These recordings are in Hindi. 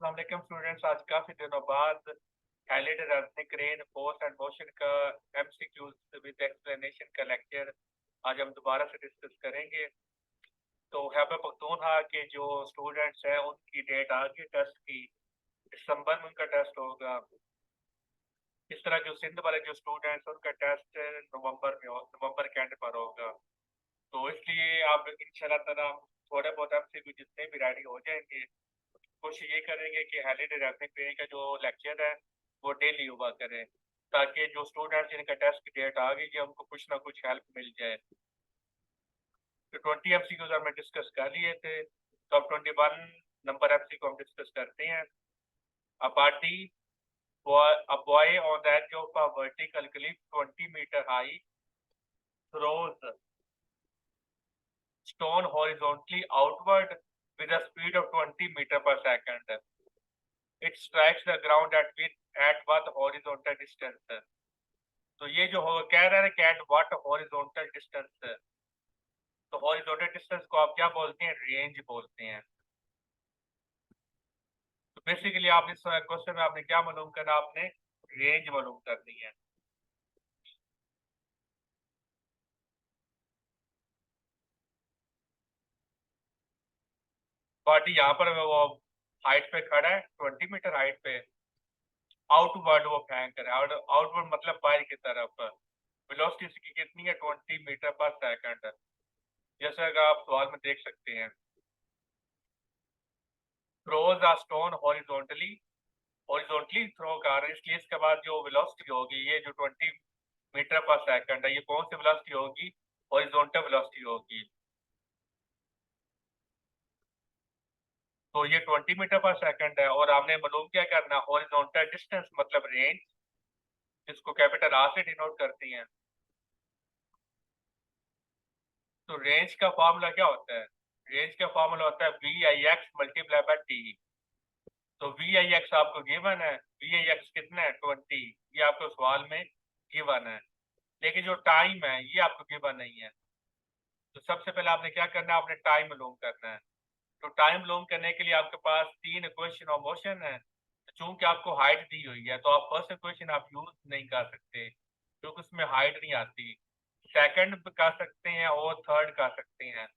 अस्सलाम वालेकुम स्टूडेंट्स, आज काफ़ी दिनों बाद highlighted earning rain force and motion का एमसीक्यूज विद एक्सप्लेनेशन का लेक्चर आज हम दोबारा से डिस्कस करेंगे। तो खैबर पख्तूनख्वा के जो स्टूडेंट्स हैं उनकी डेट आ गई टेस्ट की, दिसंबर में उनका टेस्ट होगा। इस तरह जो सिंध वाले जो स्टूडेंट्स उनका टेस्ट नवंबर के एंड पर होगा। तो इसलिए आप इंशाल्लाह ताला हम थोड़े बहुत एमसीक्यू जितने भी रेडी हो जाएंगे, कोशिश ये करेंगे कि हाईलाइटेड अर्निंग रेन का जो लेक्चर है वो डेली हुआ करें, ताकि जो स्टूडेंट्स जिनका टेस्ट की डेट आ गई है उनको कुछ ना कुछ हेल्प मिल जाए। तो 20 एमसीक्यूज हमने डिस्कस कर लिए थे, तो अब 21 नंबर एमसीक्यू हम डिस्कस करते हैं। अबादी a boy on the edge of a vertical cliff 20-meter high throws stone horizontally outward with a speed of 20 meters per second. It strikes the ground at what horizontal distance? तो ये जो हो कह रहा है कि एट व्हाट हॉरिजॉन्टल डिस्टेंस, तो हॉरिजॉन्टल डिस्टेंस को आप क्या बोलते हैं? रेंज बोलते हैं। तो बेसिकली आप इस क्वेश्चन में आपने क्या मालूम करना, आपने रेंज मालूम करनी है। बॉडी यहाँ पर वो हाइट पे खड़ा है, 20 मीटर हाइट पे। आउटवर्ड वो फेंक रहा है, आउटवर्ड मतलब बाहर की तरफ। वेलोसिटी इसकी कितनी है? 20 मीटर पर सेकंड, जैसा कि आप सवाल में देख सकते हैं। Throws a stone horizontally, horizontally throw कर रहे हैं, इसलिए इसके बाद जो वेलोसिटी होगी, ये जो 20 मीटर पर सेकंड है, ये कौन सी वेलोसिटी होगी? हॉरिजॉन्टल वेलोसिटी होगी। तो ये 20 मीटर पर सेकंड है, और हमने मालूम क्या करना? हॉरिजॉन्टल डिस्टेंस मतलब रेंज, जिसको कैपिटल आर से डिनोट करते हैं। तो रेंज का फॉर्मूला क्या होता है? रेंज का फॉर्मूला होता है V I X multiply by T. तो वी आई एक्स आपको गिवन है, वी आई एक्स कितना है? 20, ये आपको सवाल में गिवन है, लेकिन जो टाइम है ये आपको गिवन नहीं है। तो सबसे पहले आपने क्या करना है? आपने टाइम मालूम करना है। तो टाइम मालूम करने के लिए आपके पास तीन इक्वेशन ऑफ मोशन है। चूंकि आपको हाइट दी हुई है, तो आप फर्स्ट इक्वेशन आप यूज नहीं कर सकते, क्योंकि उसमें हाइट नहीं आती। सेकंड कर सकते हैं और थर्ड कर सकते हैं।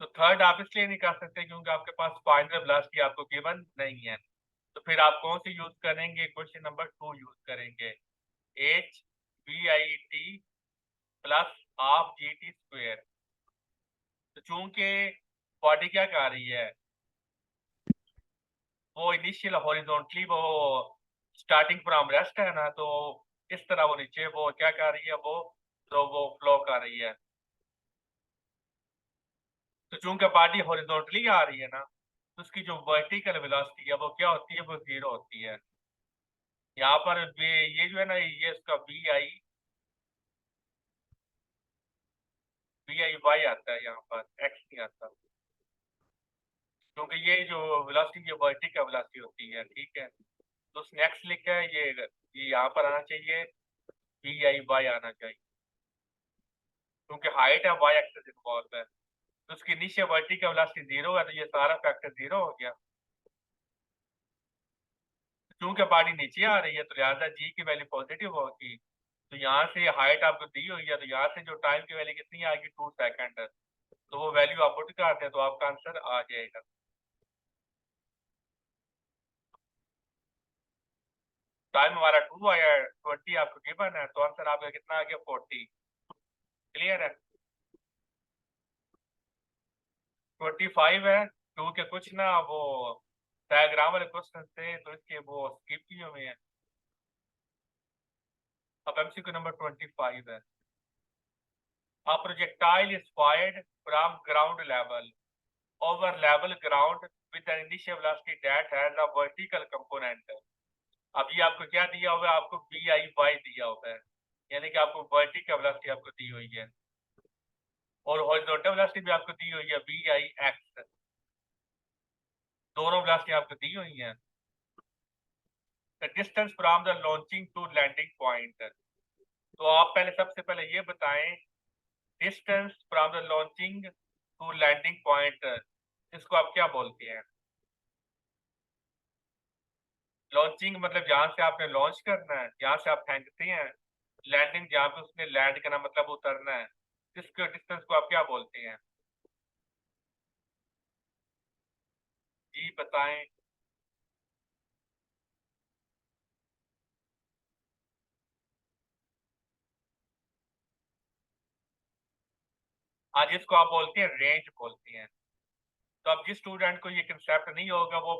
तो थर्ड आप इसलिए नहीं कर सकते क्योंकि आपके पास फाइनल वेलोसिटी आपको गिवन नहीं है। तो फिर आप कौन सी यूज करेंगे? क्वेश्चन नंबर 2 यूज करेंगे, H we I T plus half G T square. तो चूंकि बॉडी क्या कर रही है, वो इनिशियल हॉरिजॉन्टली वो स्टार्टिंग फ्रॉम रेस्ट है ना, तो इस तरह वो नीचे वो क्या कर रही है, वो फ्लो कर रही है। तो चूंकि बॉडी हॉरिजॉन्टली आ रही है ना, तो उसकी जो वर्टिकल वेलोसिटी है वो क्या होती है? वो जीरो होती है। यहाँ पर ये जो है ना, ये इसका वी आई वाई आता है, यहाँ पर एक्स नहीं आता, क्योंकि ये जो वेलोसिटी ये वर्टिकल वेलोसिटी होती है। ठीक है, तो उसने एक्स लिखा है, ये यहाँ पर आना चाहिए, वी आई वाई आना चाहिए, क्योंकि हाइट है, वाई एक्सेस इन्वॉल्व है। तो उसकी नीचे वर्टिकल वेलोसिटी जीरो है, तो ये सारा फैक्टर जीरो हो गया। क्योंकि बॉडी नीचे आ रही है, तो लिहाजा जी की वैल्यू पॉजिटिव होगी। तो यहाँ से हाइट आपको दी हुई है, तो यहाँ से जो टाइम की वैल्यू कितनी आएगी? 2 सेकंड। तो वो वैल्यू आप पुट कर दें तो आपका आंसर आ जाएगा। टाइम हमारा 2 आया, 20 आपको गिवन है, तो आंसर आपका कितना आ गया? 40। क्लियर है? 25 है, क्योंकि कुछ ना वो डायग्राम वाले क्वेश्चन थे, तो इसके वो स्किप किए हुए हैं। अब एमसीक्यू नंबर 25 है। A projectile is fired from ground level over level ground with an initial velocity that has a vertical component. अब ये आपको क्या दिया हुआ है? आपको वी आई वाई दिया हुआ है, यानी कि आपको वर्टिकल वेलोसिटी आपको दी हुई है, और हॉरिजॉन्टल वेलोसिटी भी आपको दी हुई है, वी आई एक्स। दोनों वेलोसिटी आपको दी हुई है। The distance from the launching to landing point. तो आप पहले सबसे पहले ये बताएं, distance from the launching to landing point, इसको आप क्या बोलते हैं? लॉन्चिंग मतलब जहाँ से आपने लॉन्च करना है, जहाँ से आप फेंकते हैं। लैंडिंग जहाँ पे उसने लैंड करना मतलब उतरना है, इसके डिस्टेंस को आप क्या बोलते हैं? जी बताएं। आज इसको आप बोलते हैं रेंज बोलते हैं। तो अब जिस स्टूडेंट को ये कंसेप्ट नहीं होगा वो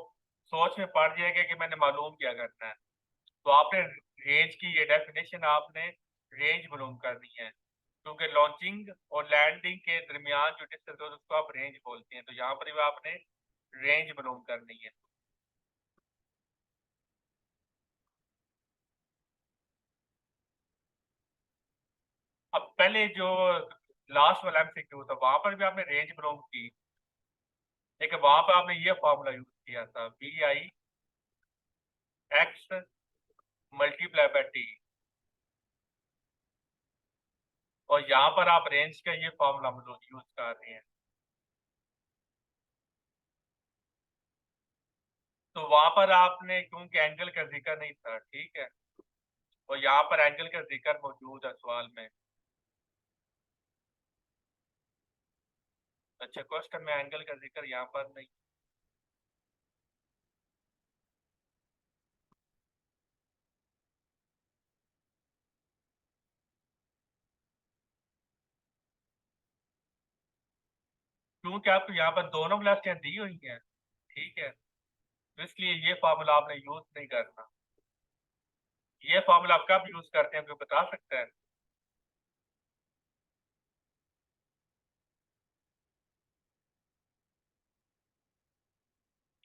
सोच में पड़ जाएगा कि मैंने मालूम क्या करना है। तो आपने रेंज की ये डेफिनेशन आपने रेंज मालूम करनी है, क्योंकि लॉन्चिंग और लैंडिंग के दरमियान जो डिस्टेंस होता है उसको आप रेंज बोलते हैं। तो यहाँ पर भी आपने रेंज मालूम करनी है। अब पहले जो लास्ट वाला एमसीक्यू था वहां पर भी आपने रेंज मालूम की, लेकिन वहां पर आपने ये फॉर्मूला यूज किया था, B I X multiply by T. और यहाँ पर आप रेंज का ये फॉर्मूला यूज कर रहे हैं। तो वहां पर आपने क्योंकि एंगल का जिक्र नहीं था, ठीक है, और यहाँ पर एंगल का जिक्र मौजूद है सवाल में। अच्छा, क्वेश्चन में एंगल का जिक्र यहाँ पर नहीं। क्योंकि आपको यहाँ पर दोनों वेलोसिटियां दी हुई हैं, ठीक है, तो इसलिए ये फॉर्मूला आपने यूज नहीं करना। ये फॉर्मूला आप कब यूज करते हैं, कोई बता सकते हैं?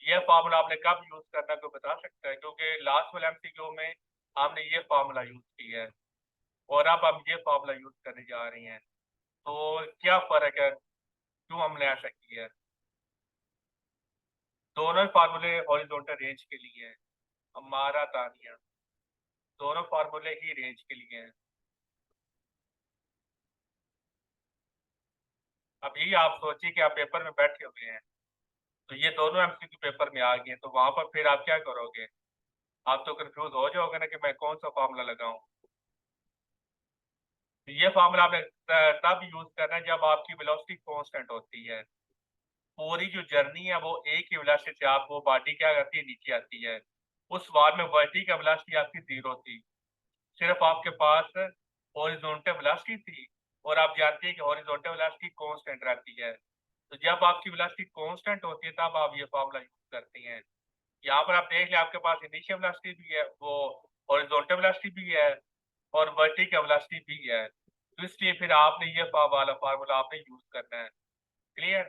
ये फॉर्मूला आपने कब यूज करना, कोई बता सकता है? क्योंकि लास्ट वाले एमसीक्यू में हमने ये फॉर्मूला यूज किया है और अब हम ये फॉर्मूला यूज करने जा रहे हैं। तो क्या फर्क है, क्यों हमने ऐसा किया है? दोनों ही फार्मूले हॉरिजॉन्टल रेंज के लिए हैं। हमारा तानिया, दोनों फार्मूले ही रेंज के लिए हैं। अब यही आप सोचिए कि आप पेपर में बैठे हुए हैं, तो ये दोनों एमसीक्यू पेपर में आ गए हैं, तो वहां पर फिर आप क्या करोगे? आप तो कंफ्यूज हो जाओगे ना कि मैं कौन सा फार्मूला लगाऊं। तो ये फार्मूला आपने तब यूज करना है जब आपकी वेलोसिटी कांस्टेंट होती है। पूरी जो जर्नी है वो एक ही वेलोसिटी से आप वो बॉडी क्या करती है, नीचे आती है। उस बार में बॉडी का वेलोसिटी आपकी जीरो थी, सिर्फ आपके पास हॉरिजॉन्टल वेलोसिटी थी। और आप जानते हैं कि हॉरिजॉन्टल वेलोसिटी कांस्टेंट रहती है। तो जब आपकी वेलोसिटी कांस्टेंट होती है तब आप ये फार्मूला यूज करते हैं। यहाँ पर आप देख लें, आपके पास इनिशियल वेलोसिटी भी है, वो हॉरिजॉन्टल वेलोसिटी भी है, और वर्टिकल वेलोसिटी भी है। तो इसलिए फिर आपने ये वाला फार्मूला आपने यूज करना है। क्लियर?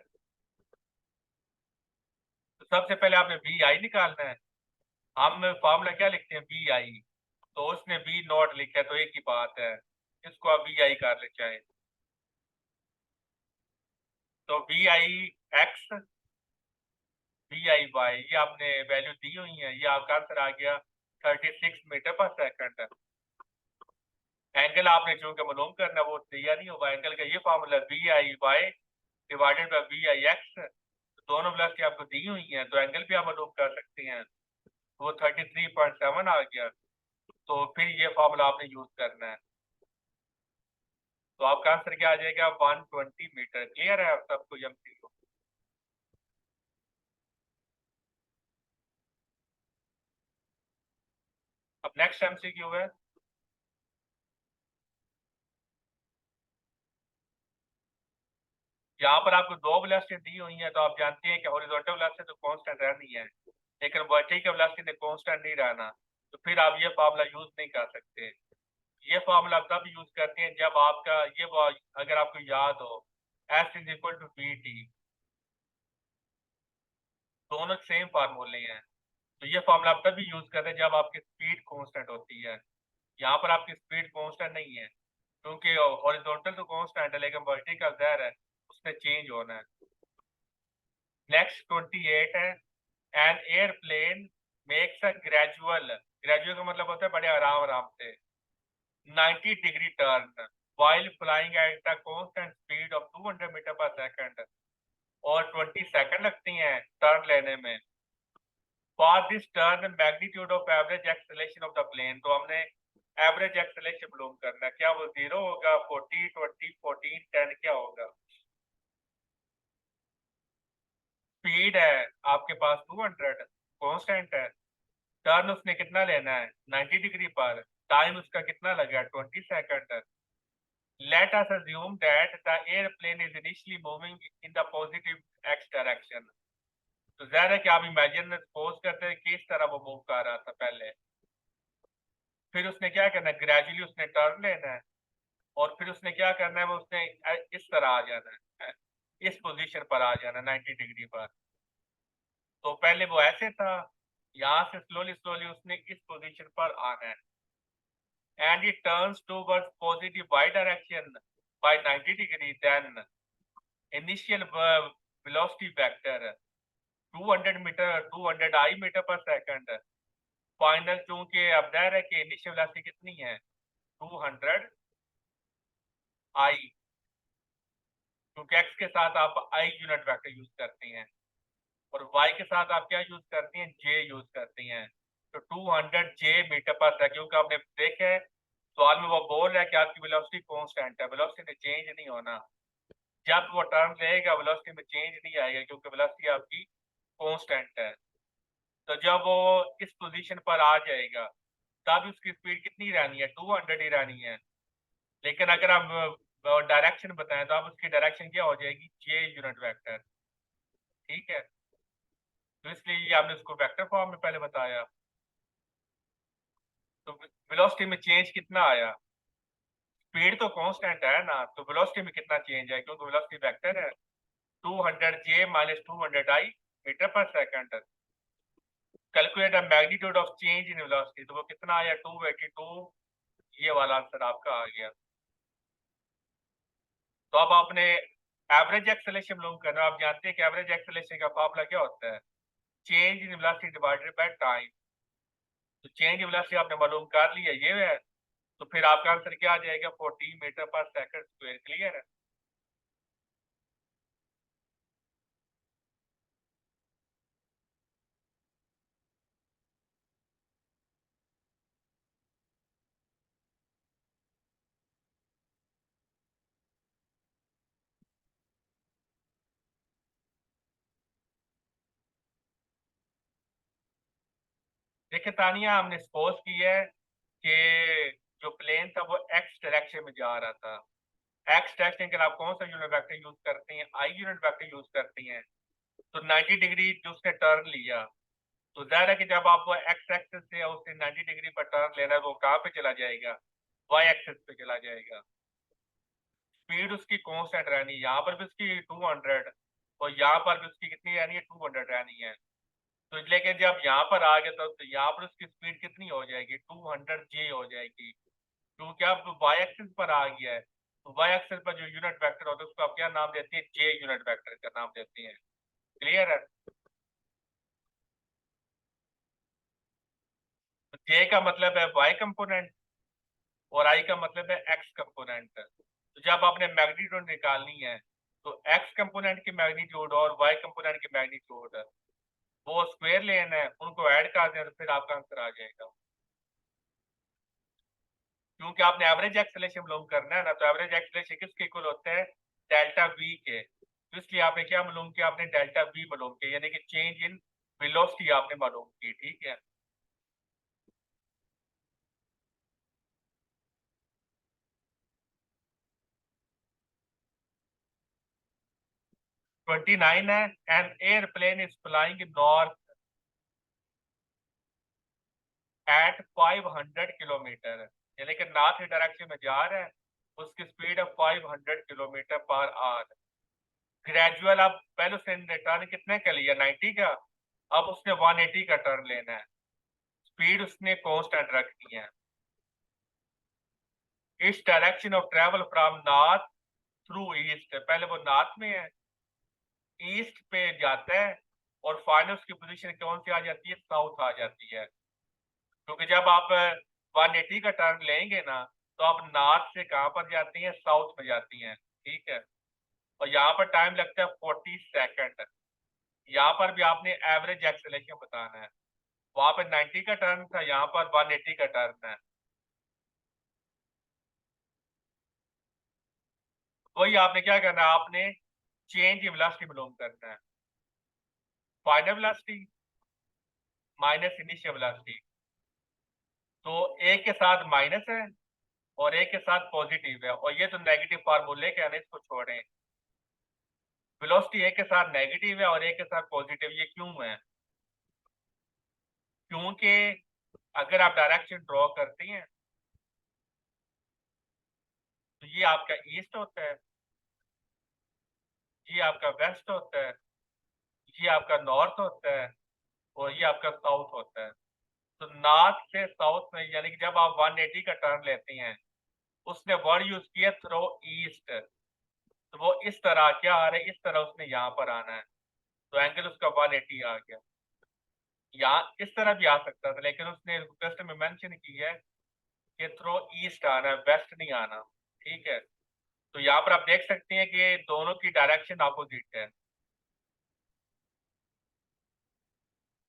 तो सबसे पहले आपने वी आई निकालना है। हम फार्मूला क्या लिखते हैं, वी आई। तो उसने वी नॉट लिखा है तो एक ही बात है, इसको आप वी आई कर ले चाहे। तो V I X, V I Y, ये आपने वैल्यू दी हुई है, ये आपका आंसर आ गया 36 मीटर पर सेकंड। एंगल आपने चूंकि मालूम करना वो दिया नहीं होगा, एंगल का ये formula V I Y divided by V I X. दोनों वेलोसिटी आपको दी हुई है तो एंगल भी आप मालूम कर सकते हैं। वो 33.7 आ गया। तो फिर ये फॉर्मूला आपने यूज करना है। तो आपका आंसर क्या आ जाएगा, 120 मीटर। क्लियर है आप सबको एमसीक्यू? अब नेक्स्ट एमसीक्यू है। यहाँ पर आपको दो वेलोसिटी दी हुई है, तो आप जानते हैं कि हॉरिजॉन्टल वेलोसिटी तो कांस्टेंट रहनी है, लेकिन वर्टिकल वेलोसिटी ने कांस्टेंट नहीं रहना। तो फिर आप ये फार्मूला यूज नहीं कर सकते। ये फार्मूला आप तब यूज करते हैं जब आपका ये अगर आपको याद हो, S is equal to B T, दोनों सेम फार्मूले हैं। तो ये फार्मूला आप तभी यूज करते हैं जब आपकी स्पीड कांस्टेंट होती है। यहाँ पर आपकी स्पीड कांस्टेंट नहीं है, क्योंकि हॉरिजॉन्टल तो कांस्टेंट है लेकिन वर्टिकल ज़हर है, उसमें चेंज होना है। नेक्स्ट 28 है, an airplane makes a gradual, gradual का मतलब होता है बड़े आराम आराम से, 90 degree turn while flying at a constant speed of 200 metre पर सेकंड, और 20 सेकंड लगती हैं टर्न लेने में। For this turn magnitude of average acceleration of the plane, तो हमने एवरेज एक्सेलरेशन मालूम करना है, क्या वो 0 होगा, 40, 20, 14, 10 क्या होगा? स्पीड है आपके पास 200, कांस्टेंट है। टर्न उसने कितना लेना है 90 डिग्री पर, टाइम उसका कितना लगा 20 second. Let us assume that the airplane is initially moving in the positive x direction. तो जाहिर है कि आप इमेजिन सपोज करते हैं किस तरह वो मूव कर रहा था पहले, फिर उसने क्या करना है, ग्रेजुअली उसने टर्न लेना है, और फिर उसने क्या करना है, वो उसने इस तरह आ जाना है, इस पोजीशन पर आ जाना 90 डिग्री पर। तो पहले वो ऐसे था, यहाँ से स्लोली स्लोली उसने इस पोजीशन पर आना है, and it turns towards positive y direction by 90 degree, then initial velocity vector 200 metre 200 i metre पर सेकंड, फाइनल चूंकि अब जाहिर है कि इनिशियल वेलोसिटी कितनी है 200 i, क्योंकि x के साथ आप i यूनिट वेक्टर यूज करते हैं और y के साथ आप क्या यूज करती हैं, j यूज करती हैं। तो 200 j मीटर पर सेकंड, क्योंकि आपने देखा है सवाल में वो बोल रहा है कि आपकी वेलोसिटी कांस्टेंट है, वेलोसिटी में चेंज नहीं होना। जब वो टर्न लेगा वेलोसिटी में चेंज नहीं आएगा, क्योंकि वेलोसिटी आपकी कांस्टेंट है। तो जब वो इस पोजीशन पर आ जाएगा तब उसकी स्पीड कितनी रहनी है, 200 ही रहनी है। लेकिन अगर हम डायरेक्शन बताएं तो अब उसकी डायरेक्शन क्या हो जाएगी, जे यूनिट वेक्टर। ठीक है, तो इसलिए ये हमने उसको वेक्टर फॉर्म में पहले बताया। तो वेलोसिटी में चेंज कितना आया, स्पीड तो कांस्टेंट है ना, तो वेलोसिटी में कितना चेंज है, क्योंकि वेलोसिटी वेक्टर है 200 जे माइनस 200 आई मीटर पर second. Calculate the magnitude of change in velocity, तो वो कितना आया 282, ये वाला आंसर आपका आ गया। तो अब आपने एवरेज एक्सेलरेशन मालूम करना, आप जानते हैं कि एवरेज एक्सेलरेशन का फार्मूला क्या होता है, change in velocity divided by time. तो चेंज इन वेलोसिटी आपने मालूम कर लिया, ये है, तो फिर आपका आंसर क्या आ जाएगा 40 मीटर पर सेकंड स्क्वायर। क्लियर है? देखिए तानिया, हमने सपोज की है कि जो प्लेन था वो एक्स डायरेक्शन में जा रहा था। एक्स डायरेक्शन के लिए आप कौन सा यूनिट वेक्टर यूज करती हैं, आई यूनिट वेक्टर यूज करती हैं। तो 90 डिग्री जो उसने टर्न लिया, तो जाहिर है कि जब आप एक्स एक्सिस से उसने 90 डिग्री पर टर्न लेना है, वो कहाँ पे चला जाएगा, वाई एक्सिस पे चला जाएगा। स्पीड उसकी कांस्टेंट रहनी है, यहाँ पर भी उसकी 200 और यहाँ पर भी उसकी कितनी रहनी है 200 रहनी है। तो लेकिन जब यहाँ पर आ गया तो यहाँ पर उसकी स्पीड कितनी हो जाएगी, 200 जे हो जाएगी, क्योंकि अब वाई एक्सिस पर आ गया है। तो वाई एक्सिस पर जो यूनिट वेक्टर होता है उसको आप क्या नाम देते हैं, जे यूनिट वेक्टर का नाम देते हैं। क्लियर है? तो जे का मतलब है वाई कंपोनेंट और आई का मतलब है एक्स कंपोनेंट। तो जब आपने मैग्नीट्यूड निकालनी है तो एक्स कंपोनेंट की मैग्नीट्यूड और वाई कंपोनेंट की मैग्नीट्यूड वो स्क्वायर लेना है, उनको ऐड कर दें तो फिर आपका आंसर आ जाएगा। क्योंकि आपने एवरेज एक्सेलरेशन मालूम करना है ना, तो एवरेज एक्सेलरेशन किसके इक्वल होता है, डेल्टा वी के। तो इसलिए आपने क्या मालूम किया, आपने डेल्टा वी मालूम किया, यानी कि चेंज इन वेलोसिटी आपने मालूम की। ठीक है, 29 है। An airplane is flying north at 500 kilometre, यानी कि नॉर्थ डायरेक्शन में जा रहा है, उसकी स्पीड है 500 किलोमीटर पर आवर। ग्रेजुअल, अब पहले उसने टर्न कितने का लिया 90 का, अब उसने 180 का टर्न लेना है, स्पीड उसने कांस्टेंट रखनी है। इस direction of travel from north through east, पहले वो नॉर्थ में है, ईस्ट पे जाता है, और फाइनल उसकी पोजीशन कौन सी आ जाती है, साउथ आ जाती है। क्योंकि जब आप 180 का टर्न लेंगे ना, तो आप नॉर्थ से कहां पर जाती हैं, साउथ में जाती हैं। ठीक है, और यहाँ पर टाइम लगता है 40 सेकंड। यहाँ पर भी आपने एवरेज एक्सेलरेशन बताना है। वहां पे 90 का टर्न था, यहाँ पर 180 का टर्न है। वही आपने क्या करना है, आपने चेंज इन वेलोसिटी मालूम करना है। Final velocity minus initial velocity, तो एक के साथ माइनस है और एक के साथ पॉजिटिव है, और ये तो नेगेटिव फार्मूले के आने, इसको छोड़ें। वेलोसिटी एक के साथ नेगेटिव है और एक के साथ पॉजिटिव, ये क्यों है? क्योंकि अगर आप डायरेक्शन ड्रॉ करती हैं तो ये आपका ईस्ट होता है, ये आपका वेस्ट होता है, ये आपका नॉर्थ होता है, और ये आपका साउथ होता है। तो नॉर्थ से साउथ में, यानी कि जब आप 180 का टर्न लेते हैं, उसने वर्ड यूज किया थ्रो ईस्ट, तो वो इस तरह क्या आ रहा है, इस तरह उसने यहाँ पर आना है, तो एंगल उसका 180 आ गया। यहाँ इस तरह भी आ सकता था, लेकिन उसने रिक्वेस्ट में मेंशन की है कि थ्रो ईस्ट आना है, वेस्ट नहीं आना। ठीक है, तो यहाँ पर आप देख सकते हैं कि दोनों की डायरेक्शन अपोजिट है।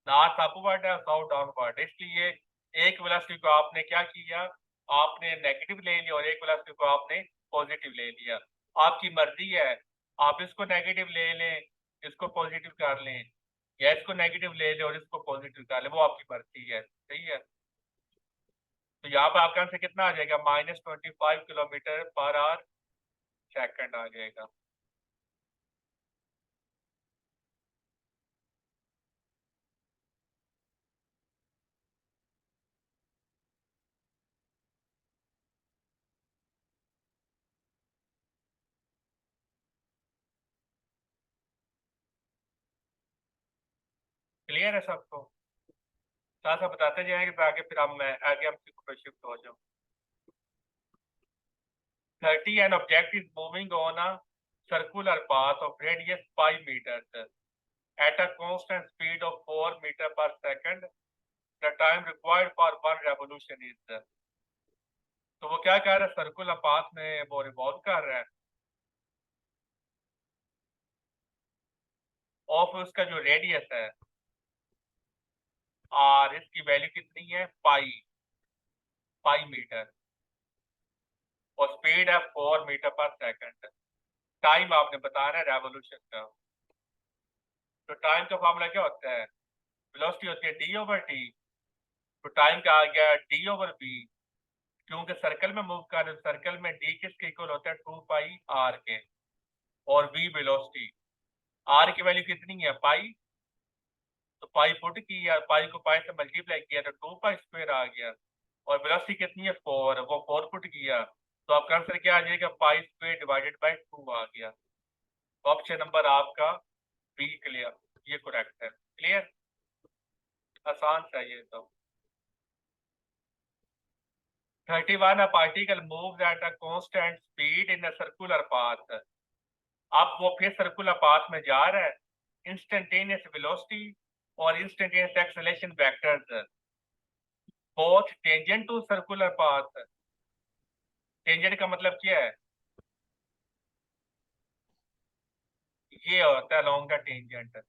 नॉर्थ अपवर्ड है, साउथ डाउनवर्ड, इसलिए एक वेलोसिटी को आपने क्या किया, आपने नेगेटिव ले लिया, और एक वेलोसिटी को आपने पॉजिटिव ले लिया। आपकी मर्जी है, आप इसको नेगेटिव ले लें, इसको पॉजिटिव कर लें, या इसको नेगेटिव ले लें और इसको पॉजिटिव कर लें, वो आपकी मर्जी है। सही है, तो यहाँ पर आपका आंसर कितना आ जाएगा, -25 किलोमीटर पर आवर सेकंड आ जाएगा। क्लियर है सबको? साथ साथ बताते जाएंगे ताकि फिर हम आगे हम शिफ्ट हो जाऊँ। 30 an object is moving on a circular path of radius 5 meters at a constant speed of 4 meter per second. The time required for one revolution is, तो वो क्या कर रहा है, सर्कुलर पाथ में वो रिवॉल्व कर रहा है, और फिर उसका जो रेडियस है आर, इसकी वैल्यू कितनी है, पाई, पाई मीटर, और स्पीड है 4 मीटर पर सेकंड। टाइम आपने बताना है रेवोल्यूशन का। तो टाइम का फॉर्मूला क्या होता है, वेलोसिटी होती है d/t, तो टाइम का आ गया d/v। क्योंकि सर्कल में मूव कर रहे, सर्कल में d किसके इक्वल होता है, 2πr के, और v वेलोसिटी, r की वैल्यू कितनी है, पाई, तो पाई पुट किया, पाई को पाई से मल्टीप्लाई किया तो 2π² आ गया, और वेलोसिटी कितनी है 4, वो 4 पुट किया, तो आपका आंसर क्या आ जाएगा, π² डिवाइडेड बाई 2 आ गया। ऑप्शन नंबर आपका बी क्लियर, ये करेक्ट है। क्लियर, आसान सा ये तो। 31 a particle moves at a constant speed in a circular path। अब वो फिर सर्कुलर पाथ में जा रहा है, इंस्टेंटेनियस वेलोसिटी और instantaneous acceleration vectors both tangent to circular path. Tangent का मतलब क्या है, ये होता है लॉन्ग का टेंजेंट।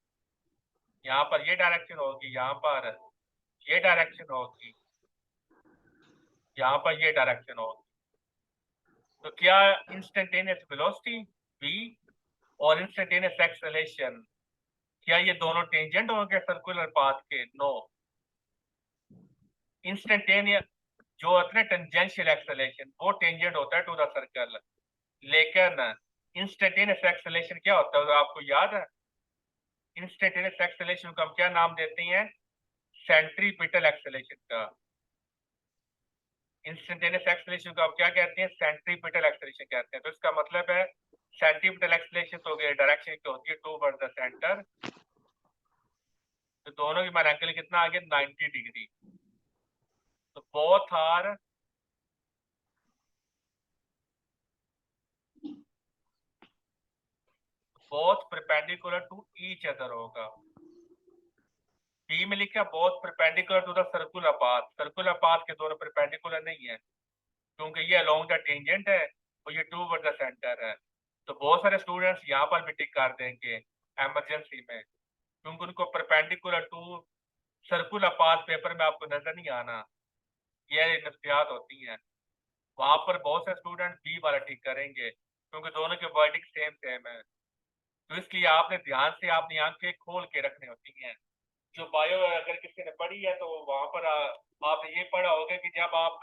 यहाँ पर ये डायरेक्शन होगी, यहाँ पर ये डायरेक्शन होगी, यहाँ पर ये डायरेक्शन होगी। तो क्या इंस्टेंटेनियस वेलोसिटी v और इंस्टेंटेनियस एक्सेलरेशन, क्या ये दोनों टेंजेंट होंगे सर्कुलर पाथ के? नो। इंस्टेंटेनियस जो होता है टेंजेंशियल एक्सेलरेशन, वो टेंजेंट होता है टू द सर्कल, लेकिन इंस्टेंटेनियस एक्सेलरेशन क्या होता है, आपको याद है? इंस्टेंटेनियस एक्सेलरेशन को हम क्या नाम देते हैं, सेंट्रीपिटल एक्सेलरेशन का। इंस्टेंटेनियस एक्सेलरेशन को आप क्या कहते हैं, सेंट्रीपिटल एक्सेलरेशन कहते हैं। तो इसका मतलब है सेंट्रीपिटल एक्सेलरेशन तो डायरेक्शन की होती है टूवर्ड द सेंटर, तो दोनों की मान एंगल कितना आ गया, 90 डिग्री। तो both are both perpendicular to each other होगा। बी में लिखा both perpendicular to the circular path, circular path के दोनों परपेंडिकुलर नहीं है, क्योंकि ये अलोंग द टेंजेंट है और ये टूवर्ड द सेंटर है। तो बहुत सारे स्टूडेंट्स यहाँ पर भी टिक कर देंगे इमरजेंसी में, क्योंकि उनको perpendicular to circular path paper में आपको नजर नहीं आना, ये नफ्सियात होती हैं। वहां पर बहुत से स्टूडेंट बी वाला टिक करेंगे क्योंकि दोनों के वर्डिंग सेम सेम है। तो इसलिए आपने ध्यान से अपनी आंखें खोल के रखनी होती हैं। जो बायो अगर किसी ने पढ़ी है तो वहां पर आपने ये पढ़ा होगा कि जब आप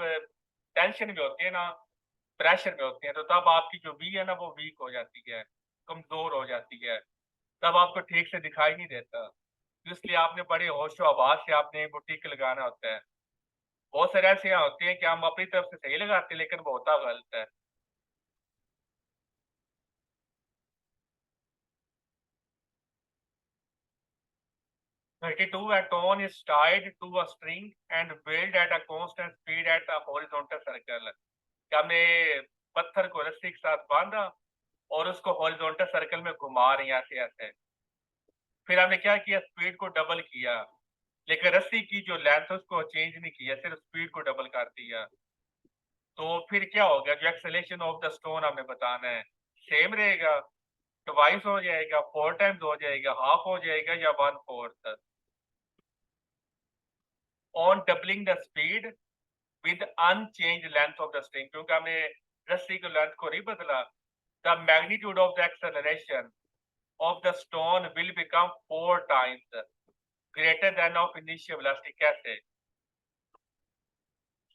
टेंशन में होते हैं ना, प्रेशर में होते हैं, तो तब आपकी जो बी है ना वो वीक हो जाती है, कमजोर हो जाती है, तब आपको ठीक से दिखाई नहीं देता। तो इसलिए आपने बड़े होशो आवाज से आपने वो टिक लगाना होता है। बहुत सारे ऐसे यहाँ होते हैं कि हम अपनी तरफ से सही लगाते हैं लेकिन वो होता गलत है। 32 a tone is tied to a string and built at a constant speed at a horizontal circle। कि हमने पत्थर को रस्सी के साथ बांधा और उसको हॉरिजॉन्टल सर्कल में घुमा रहे हैं ऐसे ऐसे। फिर हमने क्या किया, स्पीड को डबल किया, लेकिन रस्सी की जो लेंथ है उसको चेंज नहीं किया, सिर्फ स्पीड को डबल कर दिया। तो फिर क्या हो गया, जो एक्सेलेरेशन ऑफ द स्टोन हमने बताना है, सेम रहेगा, ट्वाइस हो जाएगा, 4 टाइम्स हो जाएगा, हाफ हो जाएगा या 1/4। On doubling the speed with unchange length of the string, क्योंकि हमने रस्सी की लेंथ को नहीं बदला, the magnitude of the acceleration of the stone will become 4 times greater than of initial velocity. कैसे?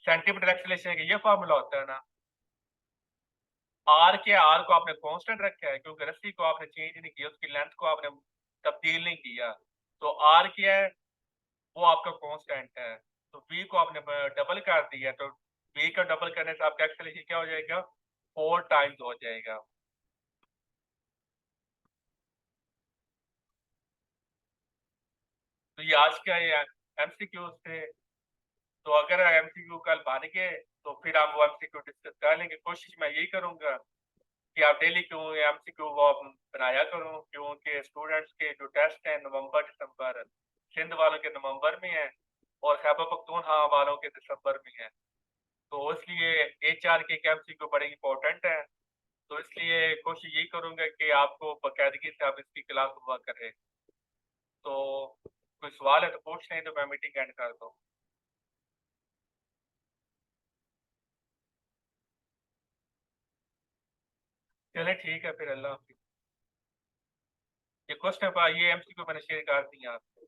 सेंटीमीटर एक्सेलरेशन का ये फार्मूला होता है ना, आर के आर को आपने कांस्टेंट रखा है क्योंकि रस्सी को आपने चेंज नहीं किया, उसकी लेंथ को आपने तब्दील नहीं किया, तो आर क्या है, वो आपका कांस्टेंट है। तो वी को आपने डबल कर दिया, तो वी का डबल करने से आपका एक्सेलरेशन क्या हो जाएगा, 4 टाइम्स हो जाएगा। तो ये आज का ये एमसीक्यू थे। तो अगर एमसीक्यू कल बन गए तो फिर हम वो एमसीक्यू डिस्कस कर लेंगे। कोशिश मैं यही करूंगा कि आप डेली क्यों एमसीक्यू वो बनाया करूं, क्योंकि स्टूडेंट्स के जो टेस्ट हैं नवंबर दिसंबर, सिंध वालों के नवंबर में है और खैबर पख्तूनख्वा वालों के दिसंबर में है। तो इसलिए एचआर के एमसीक्यू बड़े इंपॉर्टेंट है। तो इसलिए कोशिश यही करूंगा कि आपको बाकायदगी से आप इसकी क्लास हुआ करें। तो कोई सवाल है तो पूछ लें, तो मैं मीटिंग एंड कर दूँ। चले ठीक है फिर, अल्लाह हाफिज। ये क्वेश्चन ये एमसीक्यू मैंने शेयर कर दिया आपको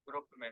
ग्रुप में।